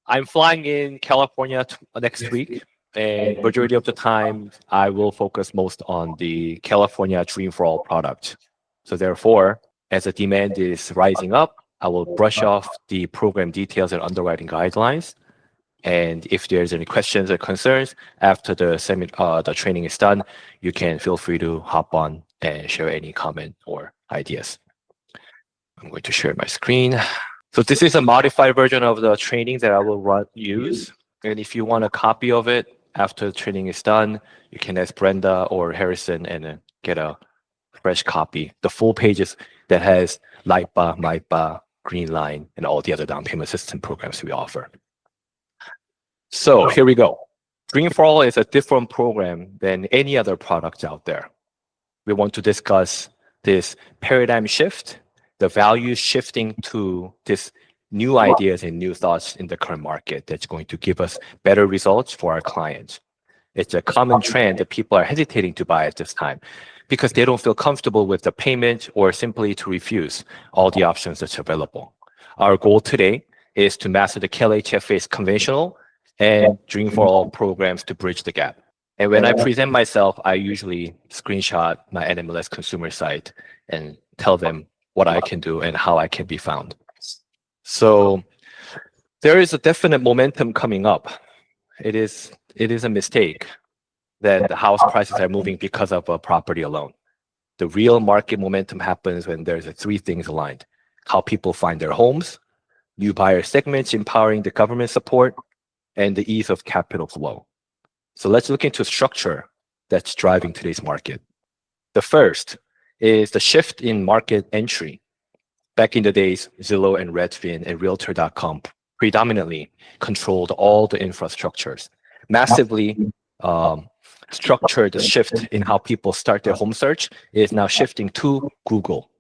I'm flying in California next week, and majority of the time, I will focus most on the California Dream for All product. So therefore, as the demand is rising up, I will brush off the program details and underwriting guidelines. And if there's any questions or concerns after the training is done, you can feel free to hop on and share any comment or ideas. I'm going to share my screen. So this is a modified version of the training that I will use. And if you want a copy of it after the training is done, you can ask Brenda or Harrison and get a fresh copy. The full pages that has LIPA, MIPA, Greenline, and all the other down payment system programs we offer. So here we go. Green for All is a different program than any other products out there. We want to discuss this paradigm shift, the value shifting to this new ideas and new thoughts in the current market that's going to give us better results for our clients. It's a common trend that people are hesitating to buy at this time because they don't feel comfortable with the payment or simply to refuse all the options that's available. Our goal today is to master the CalHFA's conventional and Dream for All programs to bridge the gap. And when I present myself, I usually screenshot my NMLS consumer site and tell them what I can do and how I can be found. So there is a definite momentum coming up. It is a mistake that the house prices are moving because of a property alone. The real market momentum happens when there's three things aligned: how people find their homes, new buyer segments empowering the government support, and the ease of capital flow. So let's look into structure that's driving today's market. The first is the shift in market entry. Back in the days, Zillow and Redfin and Realtor.com predominantly controlled all the infrastructures, massively structured the shift in how people start their home search is now shifting to Google.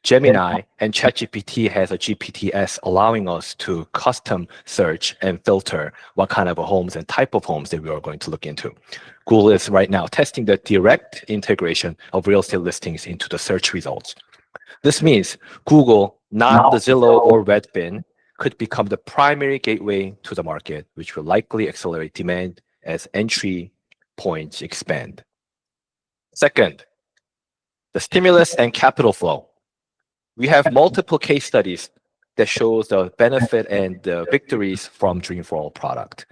Gemini and ChatGPT has a GPTs allowing us to custom search and filter what kind of homes and type of homes that we are going to look into. Google is right now testing the direct integration of real estate listings into the search results. This means Google, not the Zillow or Redfin, could become the primary gateway to the market, which will likely accelerate demand as entry points expand. Second, the stimulus and capital flow. We have multiple case studies that shows the benefit and the victories from Dream for All product.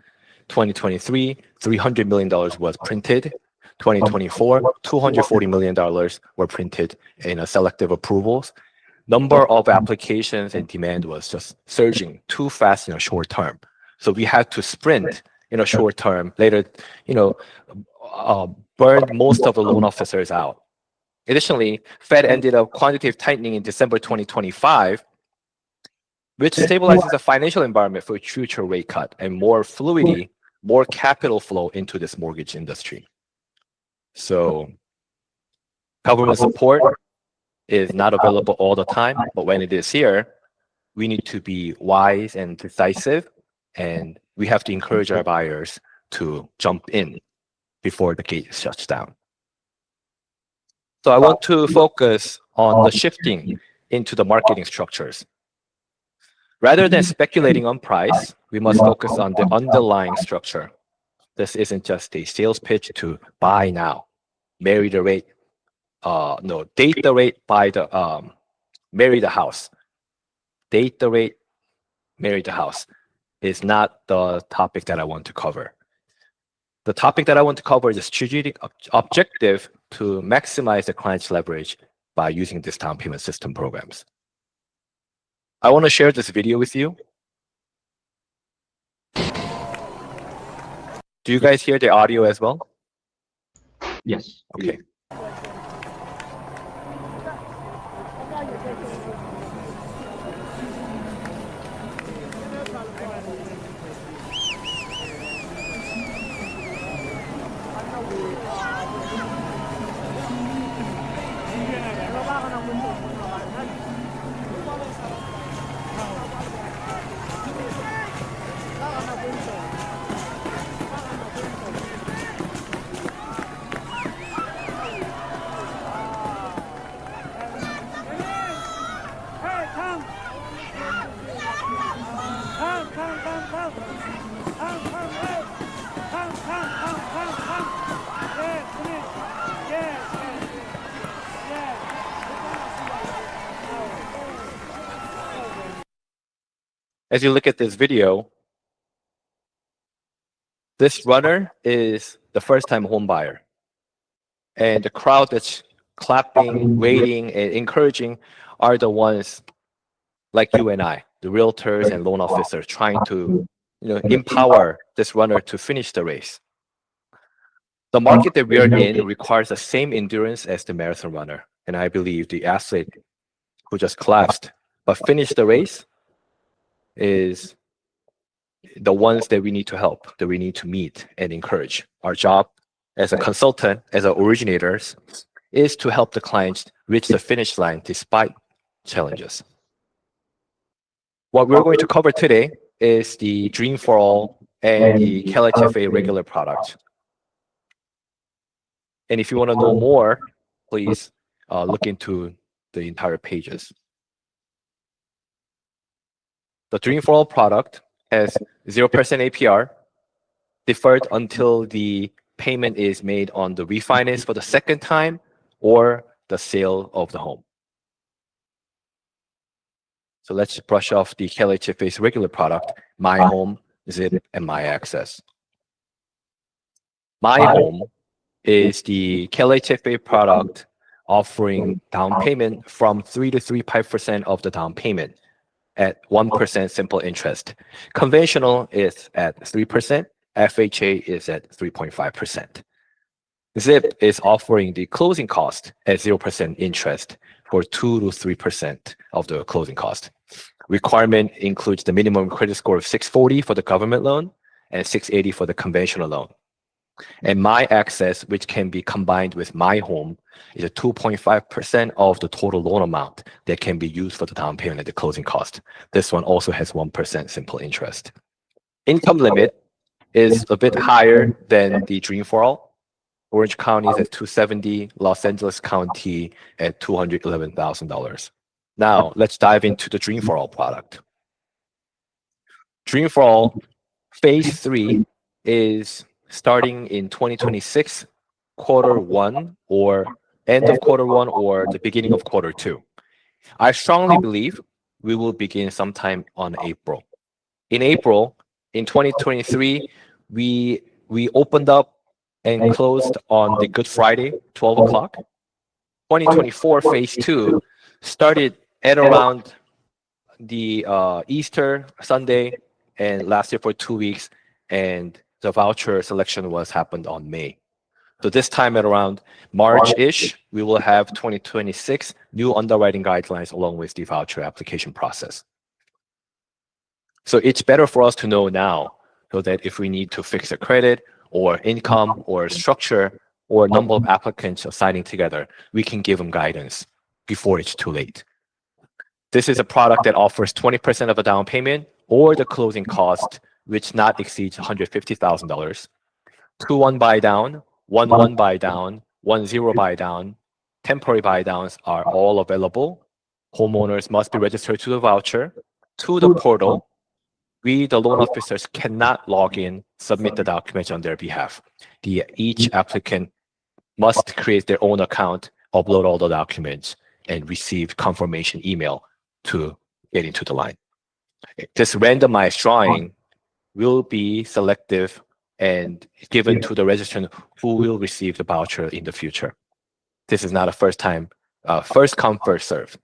2023, $300 million was printed. 2024, $240 million were printed in a selective approvals. Number of applications and demand was just surging too fast in a short term. So we had to sprint in a short term, later, burned most of the loan officers out. Additionally, Fed ended up quantitative tightening in December 2025, which stabilizes the financial environment for future rate cut and more fluidity, more capital flow into this mortgage industry. So government support is not available all the time, but when it is here, we need to be wise and decisive, and we have to encourage our buyers to jump in before the gate shuts down. So I want to focus on the shifting into the marketing structures. Rather than speculating on price, we must focus on the underlying structure. This isn't just a sales pitch to buy now, marry the rate, date the rate, marry the house. Date the rate, marry the house is not the topic that I want to cover. The topic that I want to cover is a strategic objective to maximize the client's leverage by using this down payment system programs. I want to share this video with you. Do you guys hear the audio as well? Yes. Okay. As you look at this video, this runner is the first-time home buyer. And the crowd that's clapping, waiting, and encouraging are the ones like you and I, the realtors and loan officers trying to empower this runner to finish the race. The market that we are in requires the same endurance as the marathon runner. And I believe the athlete who just collapsed but finished the race is the ones that we need to help, that we need to meet and encourage. Our job as a consultant, as originators, is to help the clients reach the finish line despite challenges. What we're going to cover today is the Dream for All and the CalHFA regular product. And if you want to know more, please look into the entire pages. The Dream for All product has 0% APR, deferred until the payment is made on the refinance for the second time or the sale of the home. So let's brush off the CalHFA's regular product, MyHome, Zip, and MyAccess. MyHome is the CalHFA product offering down payment from 3 to 3.5% of the down payment at 1% simple interest. Conventional is at 3%. FHA is at 3.5%. Zip is offering the closing cost at 0% interest for 2 to 3% of the closing cost. Requirement includes the minimum credit score of 640 for the government loan and 680 for the conventional loan. And MyAccess, which can be combined with MyHome, is a 2.5% of the total loan amount that can be used for the down payment at the closing cost. This one also has 1% simple interest. Income limit is a bit higher than the Dream for All. Orange County is at $270, Los Angeles County at $211,000. Now, let's dive into the Dream for All product. Dream for All Phase 3 is starting in 2026, quarter 1 or end of quarter 1 or the beginning of quarter 2. I strongly believe we will begin sometime on April. In April, in 2023, we opened up and closed on the Good Friday, 12 o'clock. 2024 Phase 2 started at around the Easter Sunday and lasted for 2 weeks, and the voucher selection happened on May. So this time at around March-ish, we will have 2026 new underwriting guidelines along with the voucher application process. So it's better for us to know now so that if we need to fix a credit or income or structure or number of applicants signing together, we can give them guidance before it's too late. This is a product that offers 20% of a down payment or the closing cost, which not exceeds $150,000. 2-1 buy down, 1-1 buy down, 1-0 buy down, temporary buy downs are all available. Homeowners must be registered to the voucher, to the portal. We, the loan officers, cannot log in, submit the documents on their behalf. Each applicant must create their own account, upload all the documents, and receive confirmation email to get into the line. This randomized drawing will be selective and given to the registrant who will receive the voucher in the future. This is not a first come, first serve.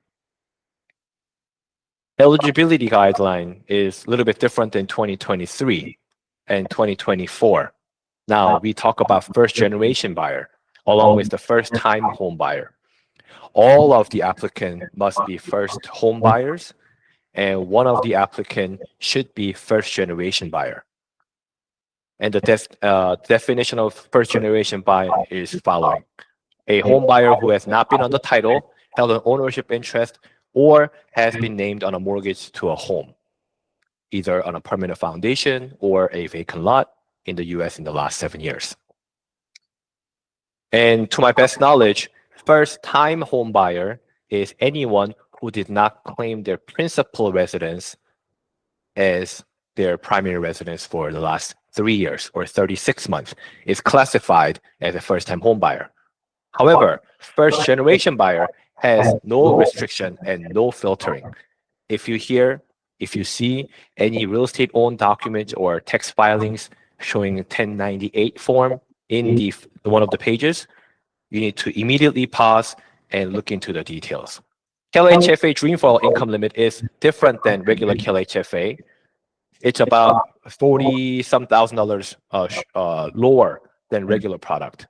Eligibility guideline is a little bit different than 2023 and 2024. Now we talk about first generation buyer along with the first time home buyer. All of the applicants must be first home buyers, and one of the applicants should be first generation buyer. And the definition of first generation buyer is following: a home buyer who has not been on the title, held an ownership interest, or has been named on a mortgage to a home, either on a permanent foundation or a vacant lot in the US in the last 7 years. And to my best knowledge, first-time home buyer is anyone who did not claim their principal residence as their primary residence for the last 3 years or 36 months, is classified as a first-time home buyer. However, first-generation buyer has no restriction and no filtering. If you hear If you see any real estate owned documents or text filings showing 1098 form in the one of the pages, you need to immediately pause and look into the details. CalHFA Dreamfall income limit is different than regular CalHFA. It's about 40 some $1,000 lower than regular product.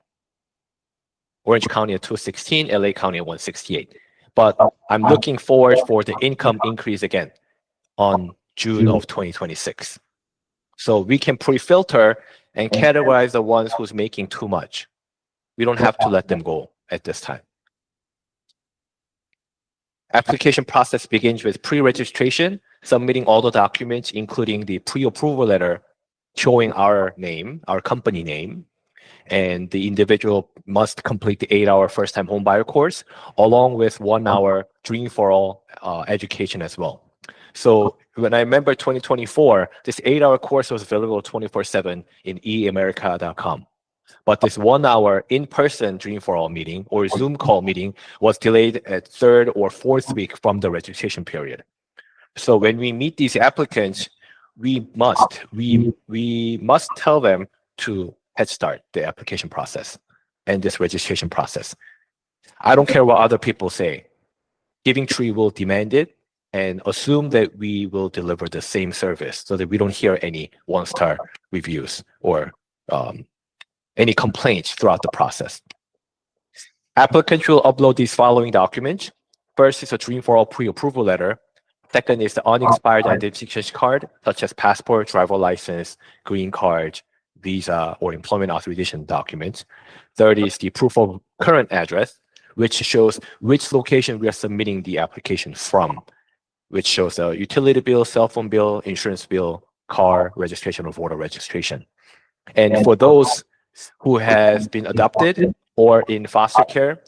Orange County at 216, LA County at 168. But I'm looking forward for the income increase again on June of 2026. So we can pre-filter and categorize the ones who's making too much. We don't have to let them go at this time. Application process begins with pre-registration, submitting all the documents, including the pre-approval letter showing our name, our company name, and the individual must complete the 8-hour first-time home buyer course, along with 1-hour Dream for All education as well. So when I remember 2024, this 8-hour course was available 24/7 in eamerica.com. But this 1-hour in-person Dream for All meeting or Zoom call meeting was delayed at 3rd or 4th week from the registration period. So when we meet these applicants, we must tell them to head start the application process and this registration process. I don't care what other people say. Giving Tree will demand it and assume that we will deliver the same service so that we don't hear any 1-star reviews or any complaints throughout the process. Applicants will upload these following documents. First is a Dream for All pre-approval letter. Second is the unexpired identification card, such as passport, driver license, green card, visa, or employment authorization documents. Third is the proof of current address, which shows which location we are submitting the application from, which shows a utility bill, cell phone bill, insurance bill, car registration, or voter registration. And for those who has been adopted or in foster care,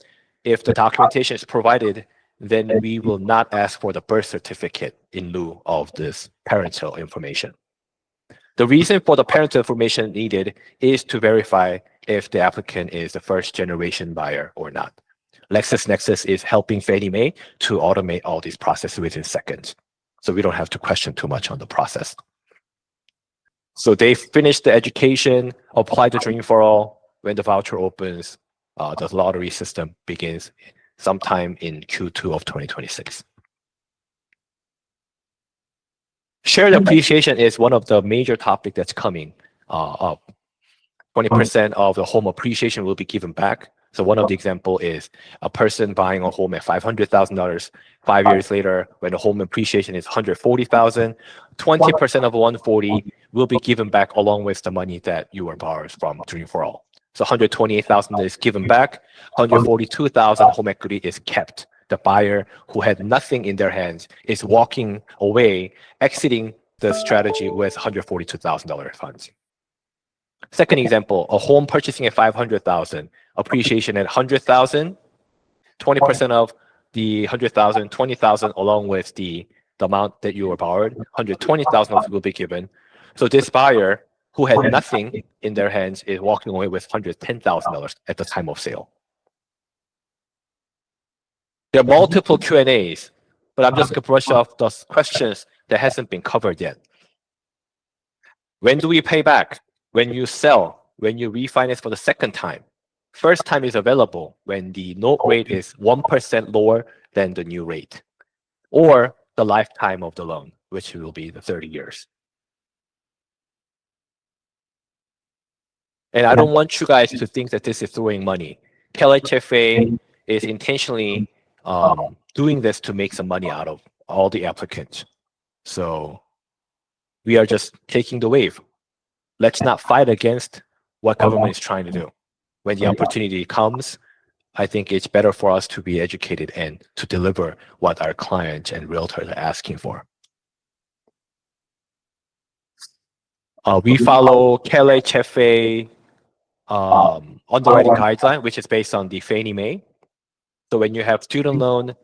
if the documentation is provided, then we will not ask for the birth certificate in lieu of this parental information. The reason for the parental information needed is to verify if the applicant is the first-generation buyer or not. LexisNexis is helping Fannie Mae to automate all these processes within seconds, so we don't have to question too much on the process. So they finish the education, apply the Dream for All. When the voucher opens, the lottery system begins sometime in Q2 of 2026. Shared appreciation is one of the major topics that's coming up. 20% of the home appreciation will be given back. So one of the example is a person buying a home at $500,000. 5 years later, when the home appreciation is $140,000, 20% of 140 will be given back along with the money that you were borrowed from Dream for All. So 128,000 is given back. 142,000 home equity is kept. The buyer who had nothing in their hands is walking away, exiting the strategy with $142,000 funds. Second example, a home purchasing at $500,000, appreciation at $100,000, 20% of the $100,000, $20,000 along with the amount that you were borrowed, $120,000 will be given. So this buyer who had nothing in their hands is walking away with $110,000 at the time of sale. There are multiple Q&As, but I'm just going to brush off those questions that hasn't been covered yet. When do we pay back? When you sell, when you refinance for the second time. First time is available when the note rate is 1% lower than the new rate, or the lifetime of the loan, which will be the 30 years. And I don't want you guys to think that this is throwing money. CalHFA is intentionally doing this to make some money out of all the applicants. So we are just taking the wave. Let's not fight against what government is trying to do. When the opportunity comes, I think it's better for us to be educated and to deliver what our clients and realtors are asking for. We follow CalHFA underwriting guideline, which is based on the Fannie Mae. So when you have student loan,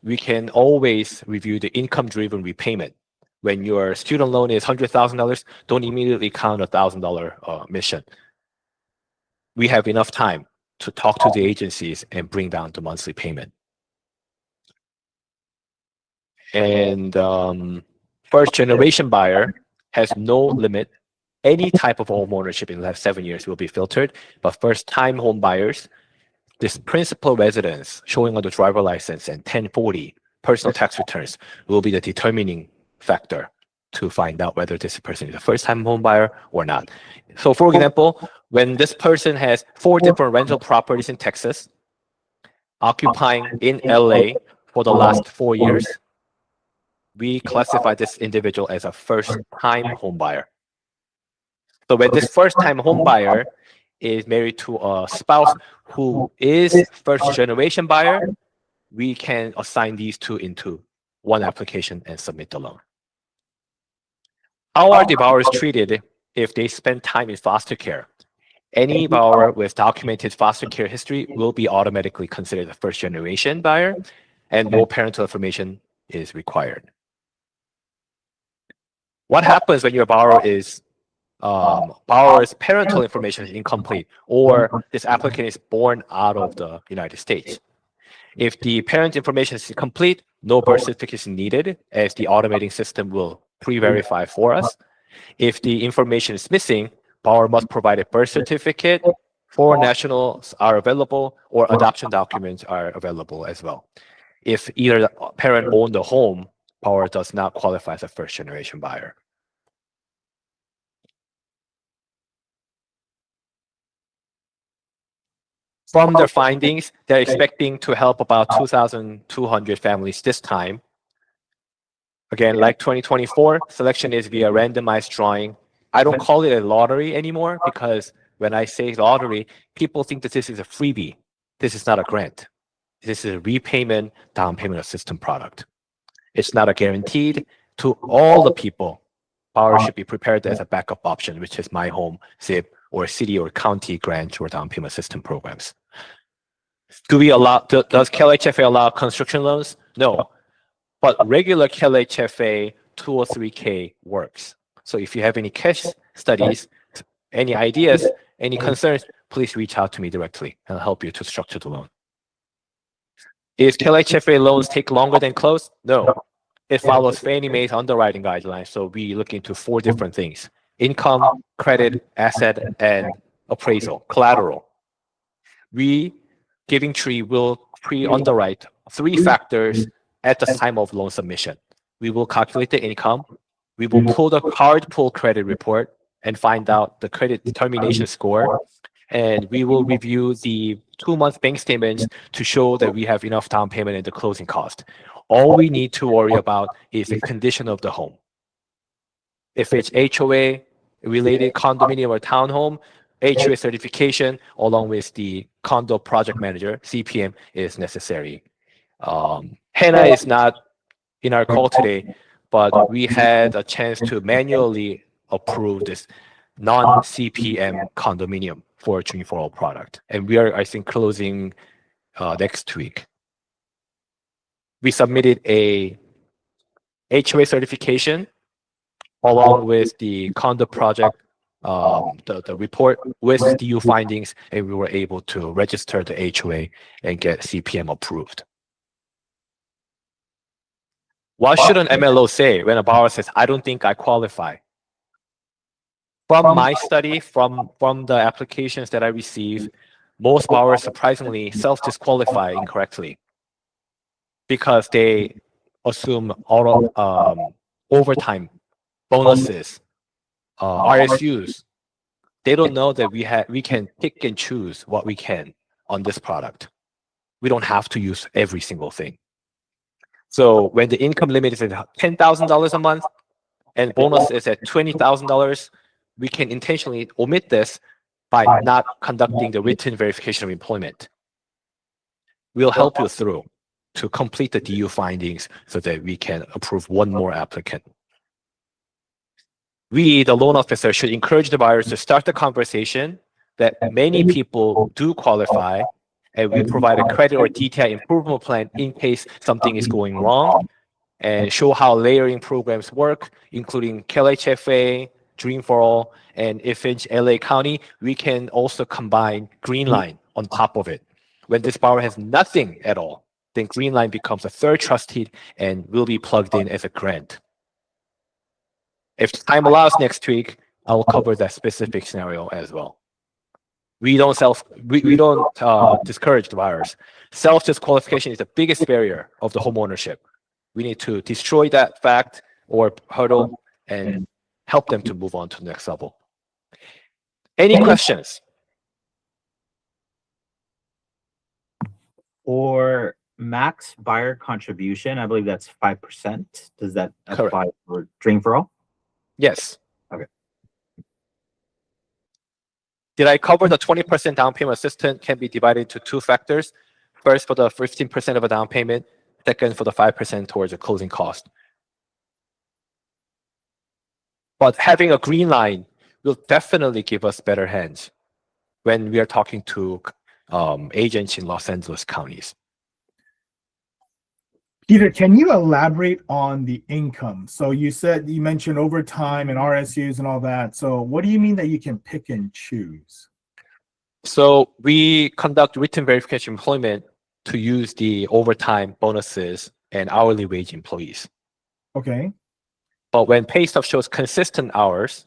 we can always review the income-driven repayment. When your student loan is $100,000, don't immediately count $1,000 mission. We have enough time to talk to the agencies and bring down the monthly payment. And First generation buyer has no limit. Any type of home ownership in the last 7 years will be filtered, but first time home buyers, this principal residence showing on the driver license and 1040 personal tax returns will be the determining factor to find out whether this person is a first time home buyer or not. So for example, when this person has 4 different rental properties in Texas, occupying in LA for the last 4 years, we classify this individual as a first-time homebuyer. So when this first-time homebuyer is married to a spouse who is first-generation buyer, we can assign these two into one application and submit the loan. How are the borrowers treated if they spend time in foster care? Any borrower with documented foster care history will be automatically considered a first-generation buyer, and no parental information is required. What happens when your borrower's parental information is incomplete or this applicant is born out of the United States? If the parent information is complete, no birth certificate is needed, as the automating system will pre-verify for us. If the information is missing, borrower must provide a birth certificate, foreign nationals are available, or adoption documents are available as well. If either the parent owned the home, borrower does not qualify as a first-generation buyer. From their findings, they're expecting to help about 2,200 families this time. Again, like 2024, selection is via randomized drawing. I don't call it a lottery anymore because when I say lottery, people think that this is a freebie. This is not a grant. This is a repayment down payment assistance product. It's not a guaranteed to all the people. Borrower should be prepared as a backup option, which is MyHome, ZIP, or city or county grant or down payment assistance programs. Does CalHFA allow construction loans? No. But regular CalHFA 203K works. So if you have any case studies, any ideas, any concerns, please reach out to me directly and I'll help you to structure the loan. Is CalHFA loans take longer than close? No. It follows Fannie Mae's underwriting guidelines. So we look into 4 different things: income, credit, asset, and appraisal, collateral. Giving Tree will pre-underwrite 3 factors at the time of loan submission. We will calculate the income. We will pull the hard pull credit report and find out the credit determination score. And we will review the 2-month bank statements to show that we have enough down payment and the closing cost. All we need to worry about is the condition of the home. If it's HOA, related condominium or townhome, HOA certification along with the condo project manager, CPM, is necessary. Hannah is not in our call today, but we had a chance to manually approve this non-CPM condominium for a Dream for All product. And we are, I think, closing next week. We submitted a HOA certification along with the condo project, the report with DU findings, and we were able to register the HOA and get CPM approved. What should an MLO say when a borrower says, I don't think I qualify? From my study, from the applications that I receive, most borrowers surprisingly self-disqualify incorrectly because they assume overtime, bonuses, RSUs. They don't know that we can pick and choose what we can on this product. We don't have to use every single thing. So when the income limit is at $10,000 a month and bonus is at $20,000, we can intentionally omit this by not conducting the written verification of employment. We'll help you through to complete the DU findings so that we can approve one more applicant. We, the loan officer, should encourage the buyers to start the conversation that many people do qualify, and we provide a credit or detailed improvement plan in case something is going wrong, and show how layering programs work, including CalHFA, Dream for All, and if it's LA County, we can also combine Greenline on top of it. When this borrower has nothing at all, then Greenline becomes a third trustee and will be plugged in as a grant. If time allows next week, I will cover that specific scenario as well. We don't discourage the buyers. Self-disqualification is the biggest barrier of the home ownership. We need to destroy that fact or hurdle and help them to move on to the next level. Any questions? For max buyer contribution, I believe that's 5%. Does that apply for Dream for All? Yes. Okay. Did I cover the 20% down payment assistance can be divided into two factors? First, for the 15% of a down payment. Second, for the 5% towards the closing cost. But having a Greenline will definitely give us better hands when we are talking to agents in Los Angeles counties. Peter, can you elaborate on the income? So you mentioned overtime and RSUs and all that. So what do you mean that you can pick and choose? So we conduct written verification employment to use the overtime bonuses and hourly wage employees. Okay. But when pay stub shows consistent hours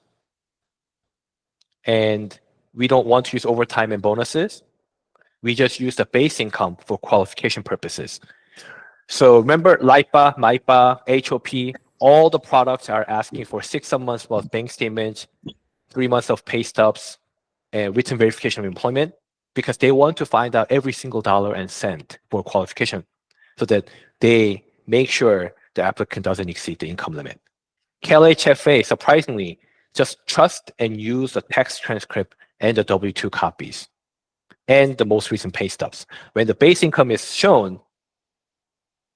and we don't want to use overtime and bonuses, we just use the base income for qualification purposes. So remember LIPA, MIPA, HOP, all the products are asking for 6 months of bank statements, 3 months of pay stubs, and written verification of employment, because they want to find out every single dollar and cent for qualification so that they make sure the applicant doesn't exceed the income limit. CalHFA, surprisingly, just trust and use the text transcript and the W-2 copies and the most recent pay stubs. When the base income is shown,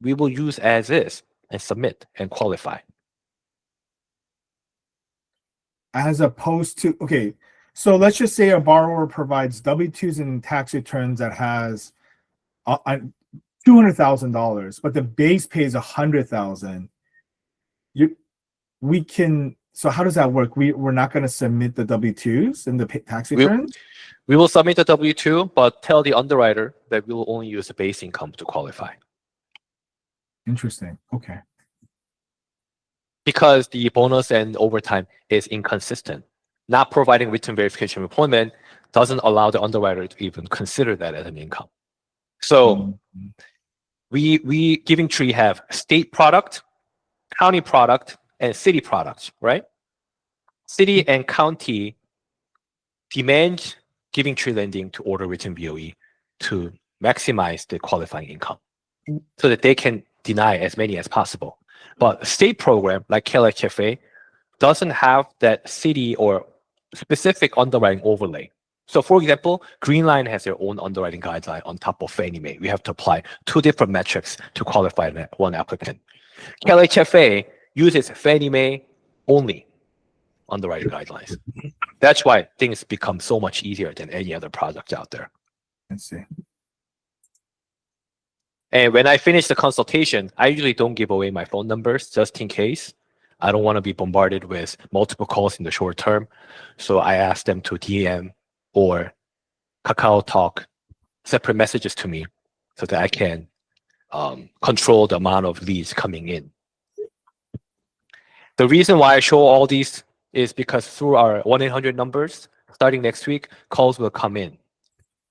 we will use as is and submit and qualify. As opposed to, okay, so let's just say a borrower provides W-2s and tax returns that has $200,000, but the base pays $100,000. We can. So how does that work? We're not going to submit the W-2s and the tax returns? We will submit the W-2, but tell the underwriter that we will only use the base income to qualify. Interesting. Okay. Because the bonus and overtime is inconsistent. Not providing written verification of employment doesn't allow the underwriter to even consider that as an income. So we Giving Tree have state product, county product, and city products, right? City and county demand Giving Tree lending to order written BOE to maximize the qualifying income so that they can deny as many as possible. But a state program like CalHFA doesn't have that city or specific underwriting overlay. So for example, Greenline has their own underwriting guideline on top of Fannie Mae. We have to apply 2 different metrics to qualify one applicant. CalHFA uses Fannie Mae only underwriting guidelines. That's why things become so much easier than any other product out there. Let's see. And when I finish the consultation, I usually don't give away my phone numbers just in case. I don't want to be bombarded with multiple calls in the short term. So I ask them to DM or Kakao Talk separate messages to me so that I can control the amount of leads coming in. The reason why I show all these is because through our 1-800 numbers, starting next week, calls will come in.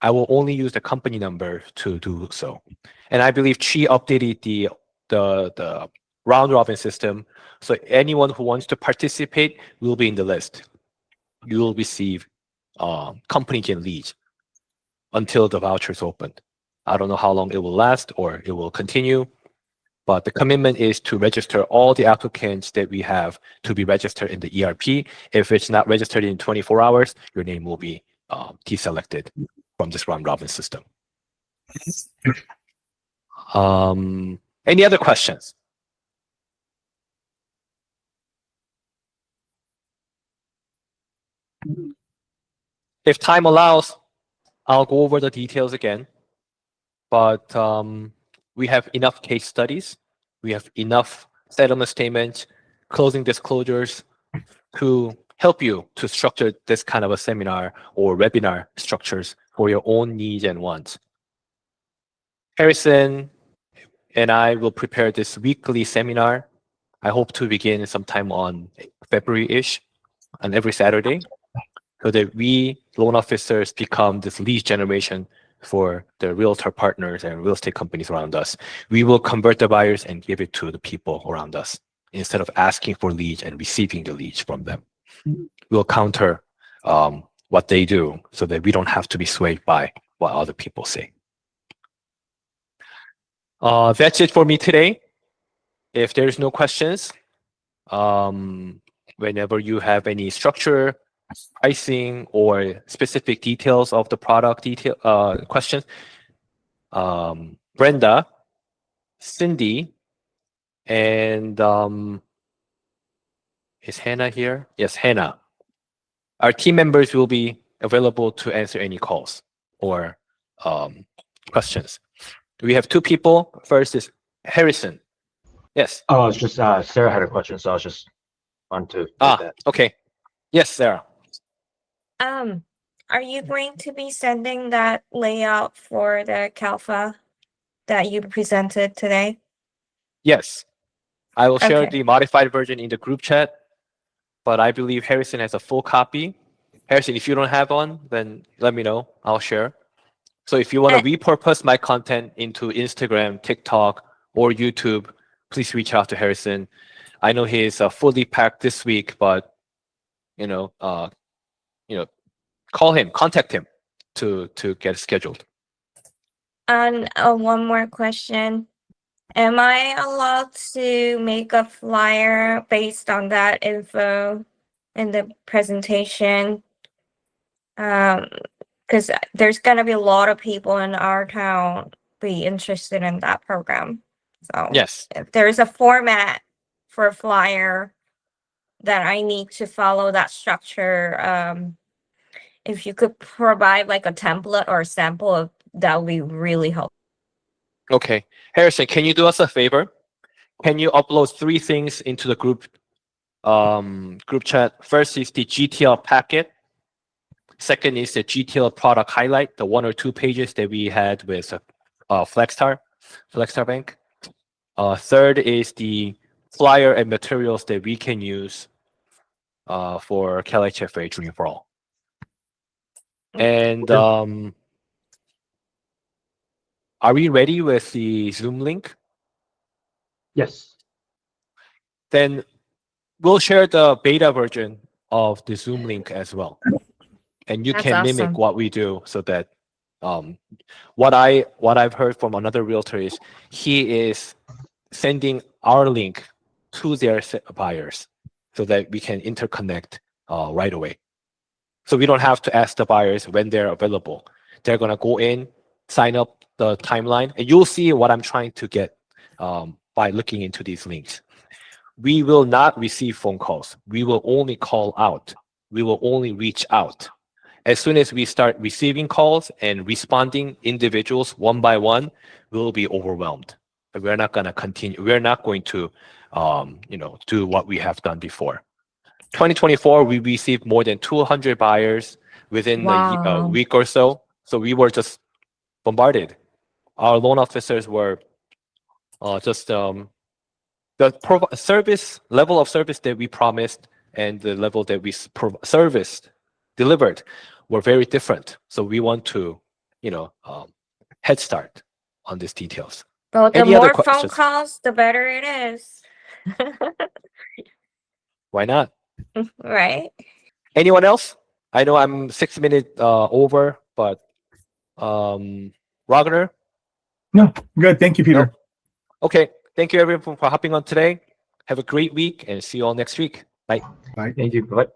I will only use the company number to do so. And I believe Chi updated the round robin system. So anyone who wants to participate will be in the list. You will receive company gen leads until the vouchers open. I don't know how long it will last or it will continue, but the commitment is to register all the applicants that we have to be registered in the ERP. If it's not registered in 24 hours, your name will be deselected from this round robin system. Any other questions? If time allows, I'll go over the details again. But we have enough case studies. We have enough settlement statements, closing disclosures to help you to structure this kind of a seminar or webinar structures for your own needs and wants. Harrison and I will prepare this weekly seminar I hope to begin sometime on February-ish, on every Saturday, so that we loan officers become this lead generation for the realtor partners and real estate companies around us. We will convert the buyers and give it to the people around us instead of asking for leads and receiving the leads from them. We'll counter what they do so that we don't have to be swayed by what other people say. That's it for me today. If there's no questions, whenever you have any structure, pricing, or specific details of the product questions, Brenda, Cindy, and is Hannah here? Yes, Hannah. Our team members will be available to answer any calls or questions. We have two people. First is Harrison. Yes. Oh, it's just Sarah had a question, so I was just on to that. Okay. Yes, Sarah. Are you going to be sending that layout for the CalHFA that you presented today? Yes. I will share Okay. the modified version in the group chat, but I believe Harrison has a full copy. Harrison, if you don't have one, then let me know. I'll share. So if you want to repurpose my content into Instagram, TikTok, or YouTube, please reach out to Harrison. I know he's fully packed this week, but call him, contact him to get scheduled. And one more question. Am I allowed to make a flyer based on that info in the presentation? Because there's going to be a lot of people in our town be interested in that program. So Yes. if there's a format for a flyer that I need to follow that structure, if you could provide like a template or a sample of that would be really helpful. Okay. Harrison, can you do us a favor? Can you upload 3 things into the group chat? First is the GTL packet. Second is the GTL product highlight, the 1 or 2 pages that we had with Flexstar Bank. Third is the flyer and materials that we can use for CalHFA Dream for All. And are we ready with the Zoom link? Yes. Then we'll share the beta version of the Zoom link as well. And you That's can awesome. mimic what we do so that what I've heard from another realtor is he is sending our link to their buyers so that we can interconnect right away. So we don't have to ask the buyers when they're available. They're going to go in, sign up the timeline, and you'll see what I'm trying to get by looking into these links. We will not receive phone calls. We will only call out. We will only reach out. As soon as we start receiving calls and responding individuals one by one, we'll be overwhelmed. But we're not going to continue. We're not going to, do what we have done before. 2024, we received more than 200 buyers within a week or so. So we were just bombarded. Our loan officers were just the service level of service that we promised and the level that we delivered were very different. So we want to, head start on these details. Well, the Any other more phone questions? calls, the better it is. Why not? Right? Anyone else? I know I'm 6 minutes over, but Ragnar? No, good. Thank you, Peter. No? Okay. Thank you everyone for hopping on today. Have a great week and see you all next week. Bye. Thank you. Bye.